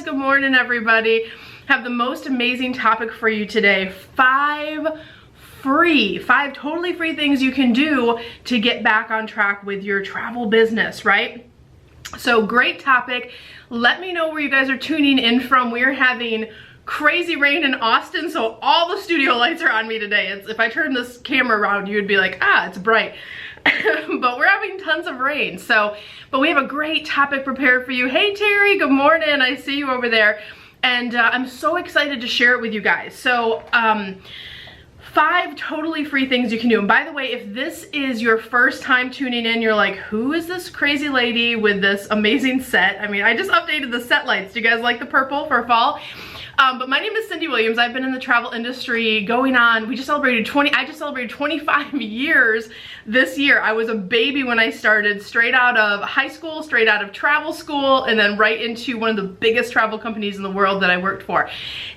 Good morning, everybody. Have the most amazing topic for you today. Five totally free things you can do to get back on track with your travel business, right? So great topic. Let me know where you guys are tuning in from. We're having crazy rain in Austin, so all the studio lights are on me today. If I turn this camera around, you'd be like, ah, it's bright. But we're having tons of rain, but we have a great topic prepared for you. Hey Terry, good morning. I see you over there, and I'm so excited to share it with you guys. So 5 totally free things you can do. And by the way, if this is your first time tuning in, you're like, who is this crazy lady with this amazing set? I mean, I just updated the set lights. Do you guys like the purple for fall? But my name is Cyndi Williams. I've been in the travel industry going on, I just celebrated 25 years this year. I was a baby when I started, straight out of high school, straight out of travel school, and then right into one of the biggest travel companies in the world that I worked for.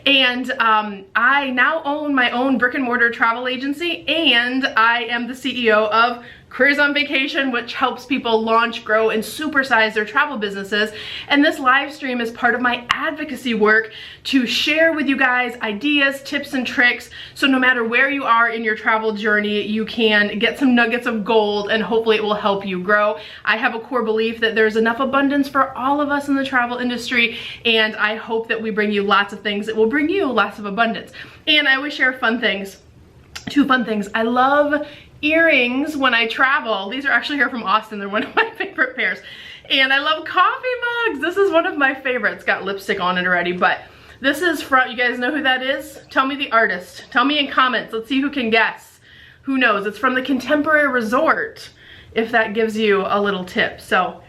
And I now own my own brick and mortar travel agency, and I am the CEO of Careers on Vacation, which helps people launch, grow, and supersize their travel businesses. And this live stream is part of my advocacy work to share with you guys ideas, tips, and tricks, so no matter where you are in your travel journey, you can get some nuggets of gold, and hopefully it will help you grow. I have a core belief that there's enough abundance for all of us in the travel industry, and I hope that we bring you lots of things that will bring you lots of abundance. And I always share fun things. 2 fun things. I love earrings when I travel. These are actually here from Austin. They're one of my favorite pairs. And I love coffee mugs. This is one of my favorites. Got lipstick on it already, but this is from, you guys know who that is? Tell me the artist. Tell me in comments. Let's see who can guess. Who knows? It's from the Contemporary Resort, if that gives you a little tip. So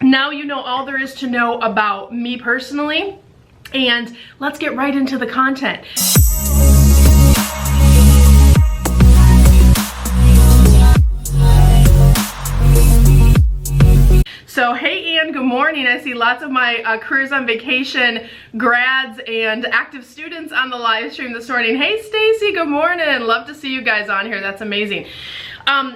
now you know all there is to know about me personally, and let's get right into the content. So hey Ann, good morning. I see lots of my Careers on Vacation grads and active students on the live stream this morning. Hey Stacy, good morning. Love to see you guys on here. That's amazing.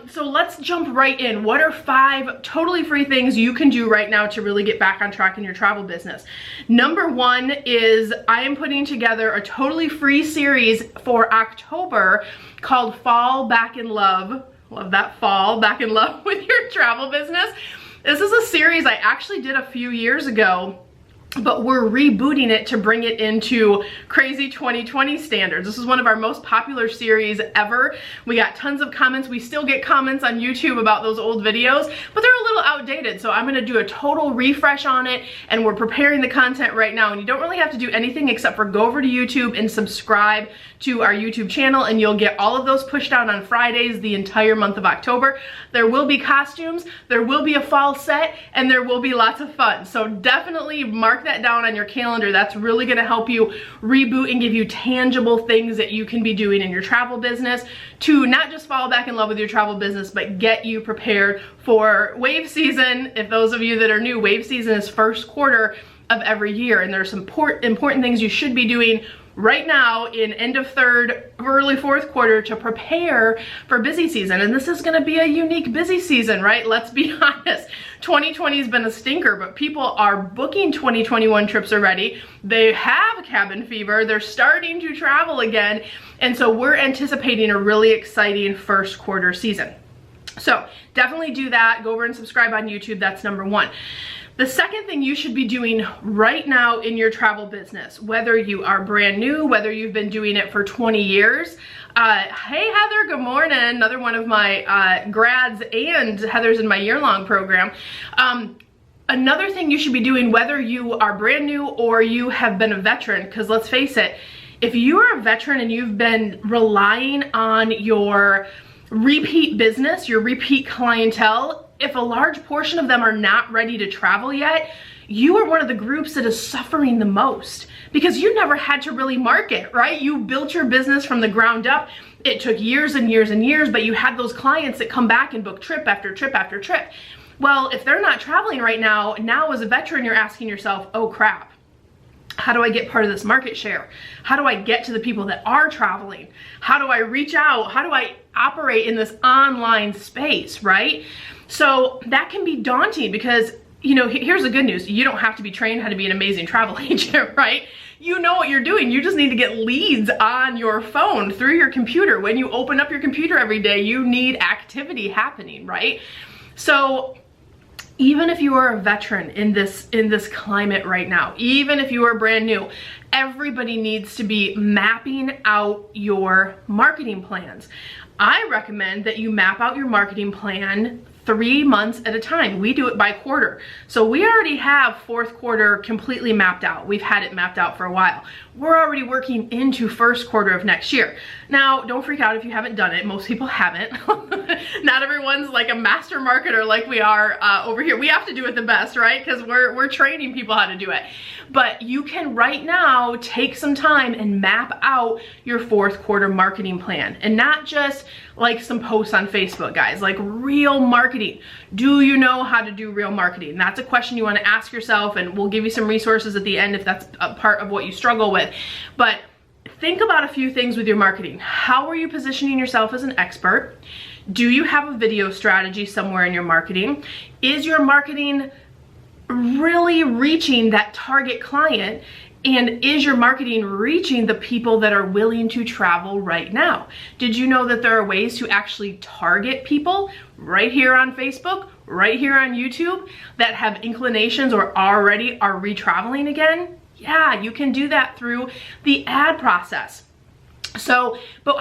So let's jump right in. What are 5 totally free things you can do right now to really get back on track in your travel business? Number 1 is I am putting together a totally free series for October called Fall Back in Love. Love that, Fall Back in Love with your travel business. This is a series I actually did a few years ago, but we're rebooting it to bring it into crazy 2020 standards. This is one of our most popular series ever. We got tons of comments. We still get comments on YouTube about those old videos, but they're a little outdated. So I'm gonna do a total refresh on it, and we're preparing the content right now. And you don't really have to do anything except for go over to YouTube and subscribe to our YouTube channel, and you'll get all of those pushed out on Fridays the entire month of October. There will be costumes, there will be a fall set, and there will be lots of fun. So definitely mark that down on your calendar. That's really gonna help you reboot and give you tangible things that you can be doing in your travel business to not just fall back in love with your travel business, but get you prepared for wave season. If those of you that are new, wave season is first quarter of every year, and there's some important things you should be doing right now in end of 3rd, early 4th quarter to prepare for busy season. And this is gonna be a unique busy season, right? Let's be honest. 2020 has been a stinker, but people are booking 2021 trips already. They have cabin fever. They're starting to travel again. And so we're anticipating a really exciting first quarter season. So definitely do that. Go over and subscribe on YouTube. That's number 1. The second thing you should be doing right now in your travel business, whether you are brand new, whether you've been doing it for 20 years. Hey Heather, good morning. Another one of my grads, and Heather's in my year-long program. Another thing you should be doing, whether you are brand new or you have been a veteran, because let's face it, if you are a veteran and you've been relying on your repeat business, your repeat clientele, if a large portion of them are not ready to travel yet, you are one of the groups that is suffering the most, because you never had to really market, right? You built your business from the ground up. It took years and years and years, but you had those clients that come back and book trip after trip after trip. Well, if they're not traveling right now as a veteran, you're asking yourself, oh crap, how do I get part of this market share? How do I get to the people that are traveling? How do I reach out? How do I operate in this online space, right? So that can be daunting, because you know, here's the good news. You don't have to be trained how to be an amazing travel agent, right? You know what you're doing. You just need to get leads on your phone through your computer. When you open up your computer every day, you need activity happening, right? So even if you are a veteran in this climate right now, even if you are brand new, everybody needs to be mapping out your marketing plans. I recommend that you map out your marketing plan 3 months at a time. We do it by quarter. So we already have fourth quarter completely mapped out. We've had it mapped out for a while. We're already working into first quarter of next year. Now, don't freak out if you haven't done it. Most people haven't. Not everyone's like a master marketer like we are over here. We have to do it the best, right? Because we're training people how to do it. But you can right now take some time and map out your fourth quarter marketing plan, and not just like some posts on Facebook, guys, like real marketing. Do you know how to do real marketing? That's a question you want to ask yourself, and we'll give you some resources at the end if that's a part of what you struggle with. But think about a few things with your marketing. How are you positioning yourself as an expert? Do you have a video strategy somewhere in your marketing? Is your marketing really reaching that target client? And is your marketing reaching the people that are willing to travel right now? Did you know that there are ways to actually target people right here on Facebook, right here on YouTube, that have inclinations or already are retraveling again? Yeah, you can do that through the ad process. So, but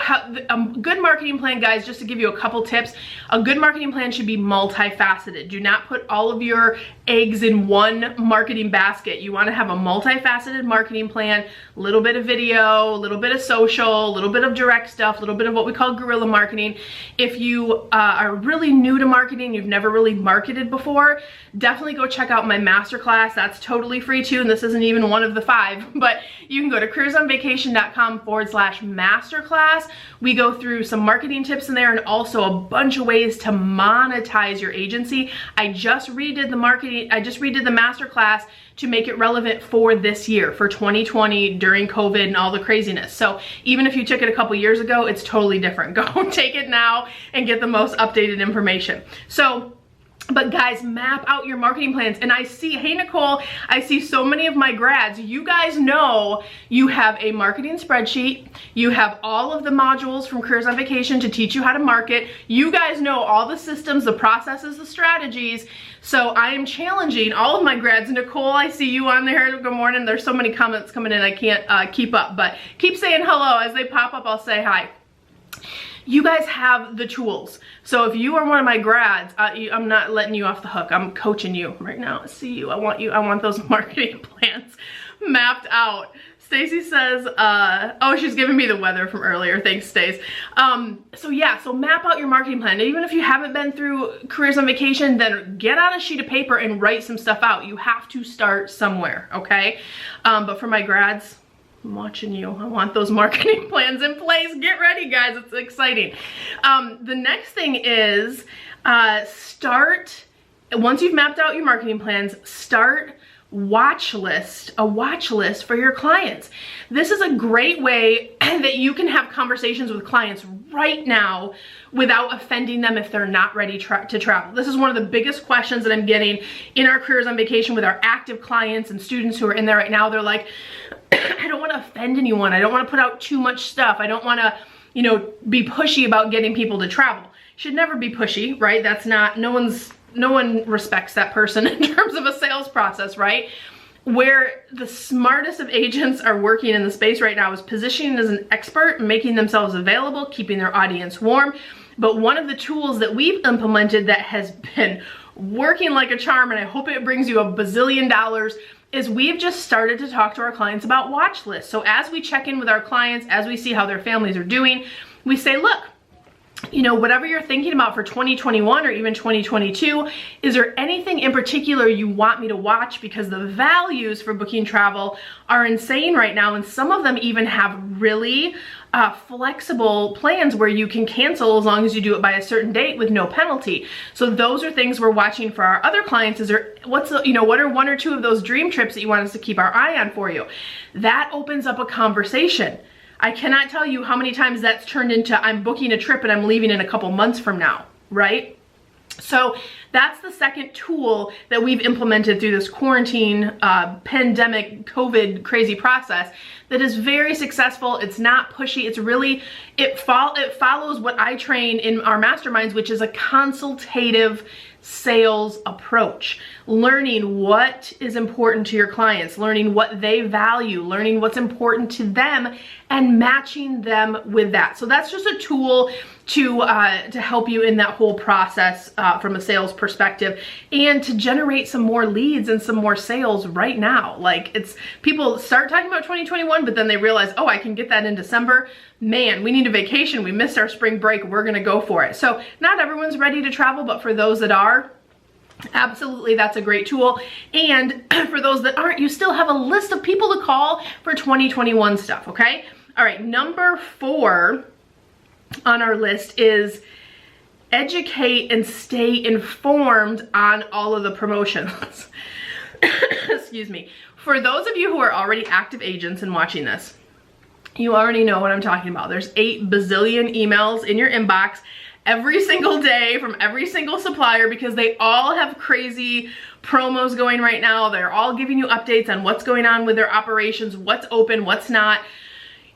a good marketing plan, guys, just to give you a couple tips, a good marketing plan should be multifaceted. Do not put all of your eggs in one marketing basket. You want to have a multifaceted marketing plan, a little bit of video, a little bit of social, a little bit of direct stuff, a little bit of what we call guerrilla marketing. If you are really new to marketing, you've never really marketed before, definitely go check out my masterclass. That's totally free too, and this isn't even one of the 5, but you can go to careersonvacation.com/masterclass. We go through some marketing tips in there and also a bunch of ways to monetize your agency. I just redid the masterclass to make it relevant for this year, for 2020, during COVID and all the craziness. So even if you took it a couple years ago, it's totally different. Go take it now and get the most updated information. So, but guys, map out your marketing plans. And I see, hey Nicole, I see so many of my grads, you guys know you have a marketing spreadsheet, you have all of the modules from Careers on Vacation to teach you how to market, you guys know all the systems, the processes, the strategies. So I am challenging all of my grads. Nicole, I see you on there, good morning. There's so many comments coming in, I can't keep up, but keep saying hello. As they pop up, I'll say hi. You guys have the tools. So if you are one of my grads, I'm not letting you off the hook. I'm coaching you right now. I see you. I want those marketing plans mapped out. Stacy says, oh, she's giving me the weather from earlier. Thanks, Stace. So yeah, so map out your marketing plan. And even if you haven't been through Careers on Vacation, then get out a sheet of paper and write some stuff out. You have to start somewhere, okay? But for my grads, I'm watching you. I want those marketing plans in place. Get ready, guys. It's exciting. The next thing is once you've mapped out your marketing plans, start a watch list for your clients. This is a great way that you can have conversations with clients right now without offending them if they're not ready to travel. This is one of the biggest questions that I'm getting in our Careers on Vacation with our active clients and students who are in there right now. They're like, I don't want to offend anyone. I don't want to put out too much stuff. I don't want to, you know, be pushy about getting people to travel. Should never be pushy, right? That's not, no one respects that person in terms of a sales process, right? Where the smartest of agents are working in the space right now is positioning as an expert, making themselves available, keeping their audience warm. But one of the tools that we've implemented that has been working like a charm, and I hope it brings you $1 bazillion, is we've just started to talk to our clients about watch lists. So as we check in with our clients, as we see how their families are doing, we say, look, you know, whatever you're thinking about for 2021 or even 2022, is there anything in particular you want me to watch? Because the values for booking travel are insane right now, and some of them even have really flexible plans where you can cancel as long as you do it by a certain date with no penalty. So those are things we're watching for our other clients. Is there, what are 1 or 2 of those dream trips that you want us to keep our eye on for you? That opens up a conversation. I cannot tell you how many times that's turned into I'm booking a trip and I'm leaving in a couple months from now, right? So That's the second tool that we've implemented through this quarantine, pandemic, COVID crazy process that is very successful. It's not pushy. It's really, it follows what I train in our masterminds, which is a consultative sales approach. Learning what is important to your clients, learning what they value, learning what's important to them, and matching them with that. So that's just a tool to help you in that whole process from a sales perspective, and to generate some more leads and some more sales right now. Like, it's, people start talking about 2021, but then they realize, oh, I can get that in December. Man, we need a vacation. We missed our spring break. We're gonna go for it. So not everyone's ready to travel, but for those that are, absolutely, that's a great tool. And for those that aren't, you still have a list of people to call for 2021 stuff, okay? All right, number 4 on our list is educate and stay informed on all of the promotions. Excuse me. For those of you who are already active agents and watching this, you already know what I'm talking about. There's 8 bazillion emails in your inbox every single day from every single supplier, because they all have crazy promos going right now. They're all giving you updates on what's going on with their operations, what's open, what's not.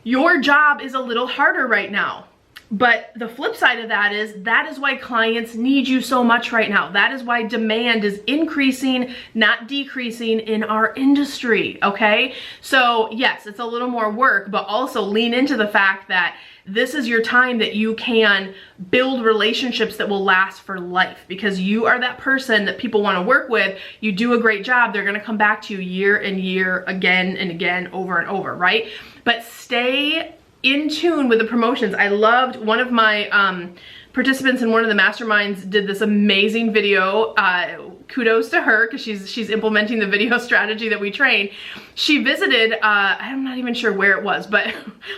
Your job is a little harder right now. But the flip side of that is why clients need you so much right now. That is why demand is increasing, not decreasing in our industry, okay? So yes, it's a little more work, but also lean into the fact that this is your time that you can build relationships that will last for life, because you are that person that people want to work with. You do a great job. They're going to come back to you year and year, again and again, over and over, right? But stay in tune with the promotions. I loved one of my participants in one of the masterminds did this amazing video. Kudos to her, because she's implementing the video strategy that we train. She visited, I'm not even sure where it was, but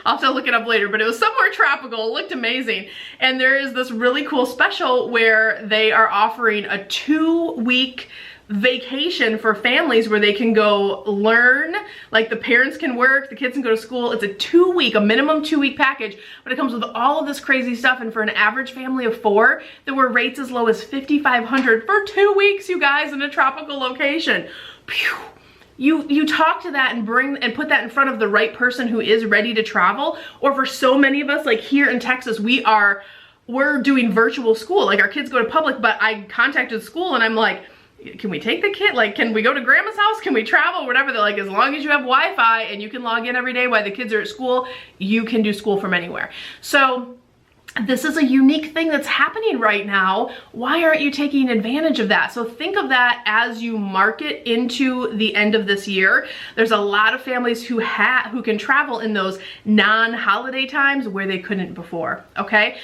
I'll have to look it up later, but it was somewhere tropical. It looked amazing. And there is this really cool special where they are offering a 2-week vacation for families where they can go learn, like the parents can work, the kids can go to school. It's a minimum 2-week package, but it comes with all of this crazy stuff. And for an average family of 4, there were rates as low as $5,500 for 2 weeks, you guys, in a tropical location. Phew. You talk to that and put that in front of the right person who is ready to travel. Or for so many of us, like here in Texas, we're doing virtual school. Like, our kids go to public, but I contacted school and I'm like, can we take the kid? Like, can we go to grandma's house? Can we travel? Whatever. They're like, as long as you have Wi-Fi and you can log in every day while the kids are at school, you can do school from anywhere. So this is a unique thing that's happening right now. Why aren't you taking advantage of that? So think of that as you market into the end of this year. There's a lot of families who can travel in those non-holiday times where they couldn't before, okay?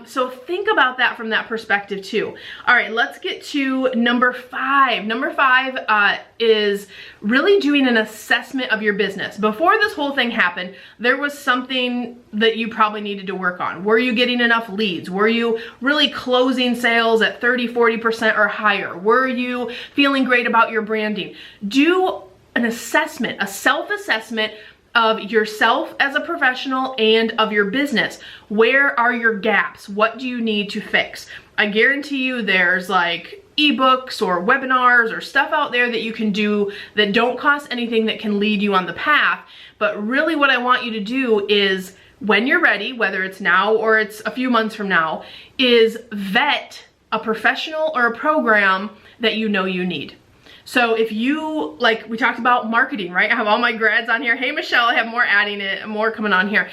So think about that from that perspective too. All right, let's get to number 5. Number 5 is really doing an assessment of your business. Before this whole thing happened, there was something that you probably needed to work on. Were you getting enough leads? Were you really closing sales at 30-40% or higher? Were you feeling great about your branding? Do an assessment, a self-assessment of yourself as a professional and of your business. Where are your gaps? What do you need to fix? I guarantee you there's like ebooks or webinars or stuff out there that you can do that don't cost anything, that can lead you on the path. But really what I want you to do is, when you're ready, whether it's now or it's a few months from now, is vet a professional or a program that you know you need. So if you, like we talked about marketing, right? I have all my grads on here. Hey, Michelle, I have more coming on here.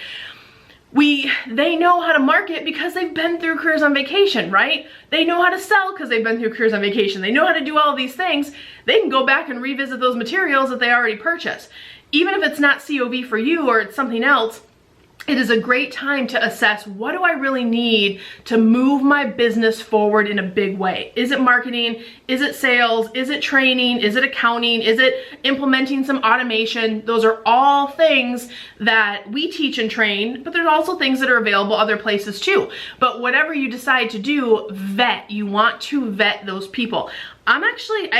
They know how to market because they've been through Careers on Vacation, right? They know how to sell because they've been through Careers on Vacation. They know how to do all of these things. They can go back and revisit those materials that they already purchased. Even if it's not COV for you or it's something else, it is a great time to assess, what do I really need to move my business forward in a big way? Is it marketing? Is it sales? Is it training? Is it accounting? Is it implementing some automation? Those are all things that we teach and train, but there's also things that are available other places too. But whatever you decide to do, vet. You want to vet those people. I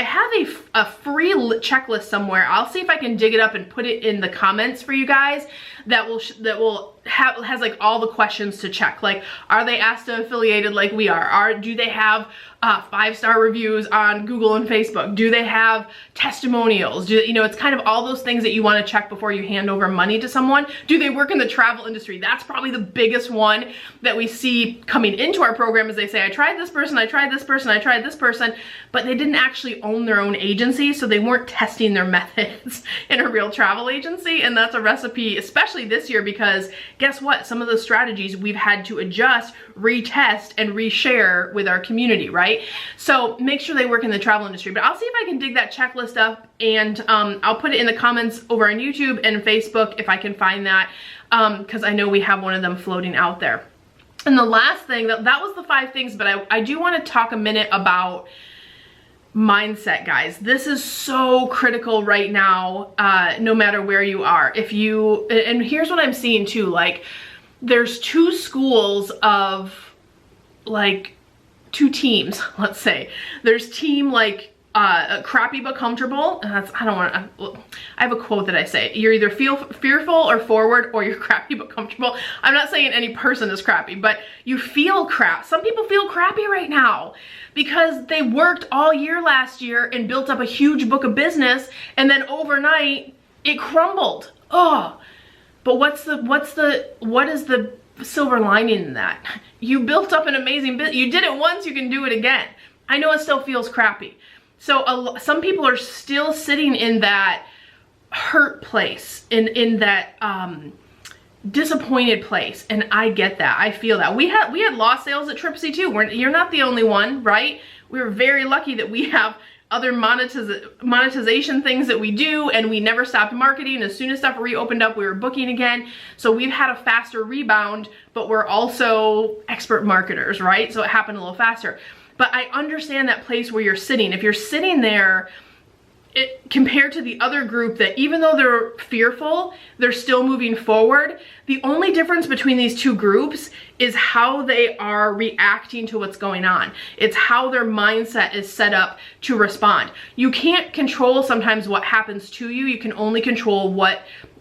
have a free checklist somewhere. I'll see if I can dig it up and put it in the comments for you guys that will has like all the questions to check. Like, are they ASTA affiliated like we are? Do they have 5-star reviews on Google and Facebook? Do they have testimonials? You know, it's kind of all those things that you want to check before you hand over money to someone. Do they work in the travel industry? That's probably the biggest one that we see coming into our program, is they say, I tried this person, I tried this person, I tried this person, but they didn't actually own their own agency, so they weren't testing their methods in a real travel agency. And that's a recipe, especially this year, because guess what? Some of those strategies we've had to adjust, retest, and reshare with our community, right? So make sure they work in the travel industry. But I'll see if I can dig that checklist up, and I'll put it in the comments over on YouTube and Facebook if I can find that, because I know we have one of them floating out there. And the last thing, that was the 5 things, but I do want to talk a minute about mindset, guys. This is so critical right now, no matter where you are. And here's what I'm seeing too, like, there's 2 schools of, like, 2 teams, let's say. There's team like crappy but comfortable. I have a quote that I say, you're either fearful or forward, or you're crappy but comfortable. I'm not saying any person is crappy, but you feel crap. Some people feel crappy right now because they worked all year last year and built up a huge book of business, and then overnight it crumbled. Oh, but what is the silver lining in that? You built up an amazing business. You did it once, you can do it again. I know it still feels crappy. So some people are still sitting in that hurt place, in that disappointed place, and I get that. I feel that. We had lost sales at Tripsy too. You're not the only one, right? We were very lucky that we have other monetization things that we do, and we never stopped marketing. As soon as stuff reopened up, we were booking again. So we've had a faster rebound, but we're also expert marketers, right? So it happened a little faster. But I understand that place where you're sitting. If you're sitting there, compared to the other group that even though they're fearful, they're still moving forward. The only difference between these 2 groups is how they are reacting to what's going on. It's how their mindset is set up to respond. You can't control sometimes what happens to you. You can only control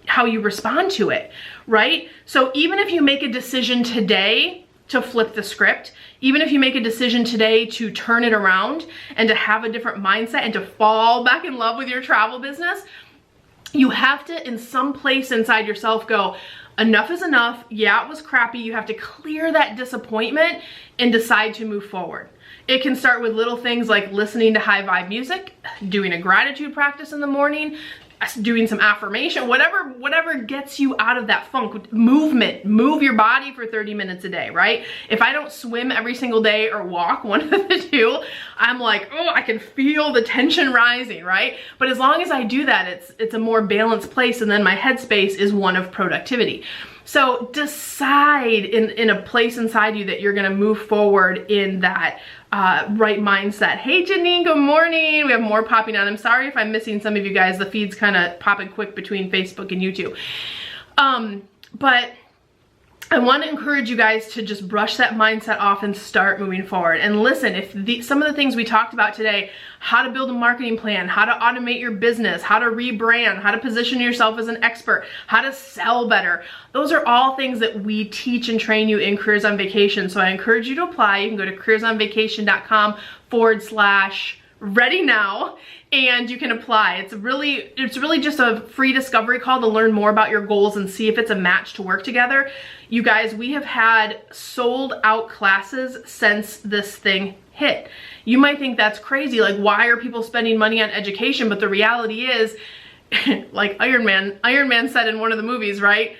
how you respond to it, right? So even if you make a decision today to flip the script, even if you make a decision today to turn it around and to have a different mindset and to fall back in love with your travel business, you have to, in some place inside yourself, go, enough is enough. Yeah, it was crappy. You have to clear that disappointment and decide to move forward. It can start with little things like listening to high vibe music, doing a gratitude practice in the morning, doing some affirmation, whatever gets you out of that funk. Movement, move your body for 30 minutes a day, right? If I don't swim every single day or walk, one of the 2, I'm like, oh, I can feel the tension rising, right? But as long as I do that, it's a more balanced place, and then my headspace is one of productivity. So decide in a place inside you that you're gonna move forward in that right mindset. Hey Janine, good morning. We have more popping on. I'm sorry if I'm missing some of you guys. The feed's kind of popping quick between Facebook and YouTube. But I want to encourage you guys to just brush that mindset off and start moving forward. And listen, if some of the things we talked about today, how to build a marketing plan, how to automate your business, how to rebrand, how to position yourself as an expert, how to sell better, those are all things that we teach and train you in Careers on Vacation. So I encourage you to apply. You can go to careersonvacation.com/ready now, and you can apply. It's really just a free discovery call to learn more about your goals and see if it's a match to work together. You guys, we have had sold out classes since this thing hit. You might think that's crazy, like why are people spending money on education? But the reality is, like Iron Man said in one of the movies, right?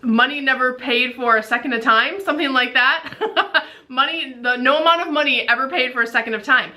Money never paid for a second of time, something like that. No amount of money ever paid for a second of time.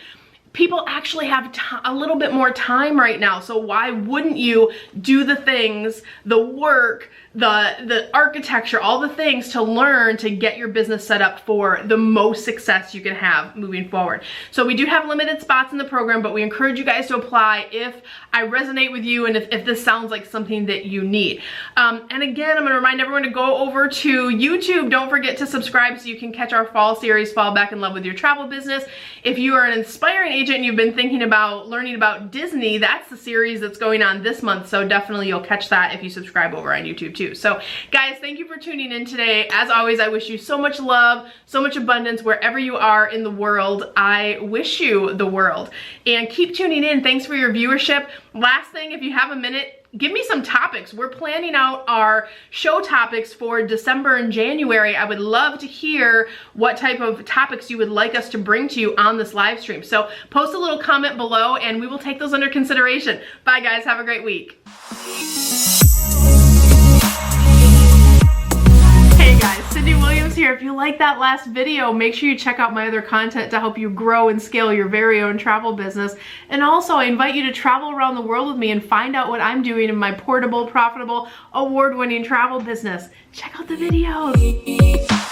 People actually have a little bit more time right now, so why wouldn't you do the things, the work, the architecture, all the things to learn to get your business set up for the most success you can have moving forward. So we do have limited spots in the program, but we encourage you guys to apply if I resonate with you and if this sounds like something that you need. And again, I'm gonna remind everyone to go over to YouTube. Don't forget to subscribe so you can catch our fall series, Fall Back in Love with Your Travel Business. If you are an aspiring agent and you've been thinking about learning about Disney, that's the series that's going on this month. So definitely you'll catch that if you subscribe over on YouTube too. So guys, thank you for tuning in today. As always, I wish you so much love, so much abundance wherever you are in the world. I wish you the world. And keep tuning in. Thanks for your viewership. Last thing, if you have a minute, give me some topics. We're planning out our show topics for December and January. I would love to hear what type of topics you would like us to bring to you on this live stream. So post a little comment below and we will take those under consideration. Bye guys, have a great week. Hey guys, Cyndi Williams here. If you like that last video, make sure you check out my other content to help you grow and scale your very own travel business. And also, I invite you to travel around the world with me and find out what I'm doing in my portable, profitable, award-winning travel business. Check out the videos.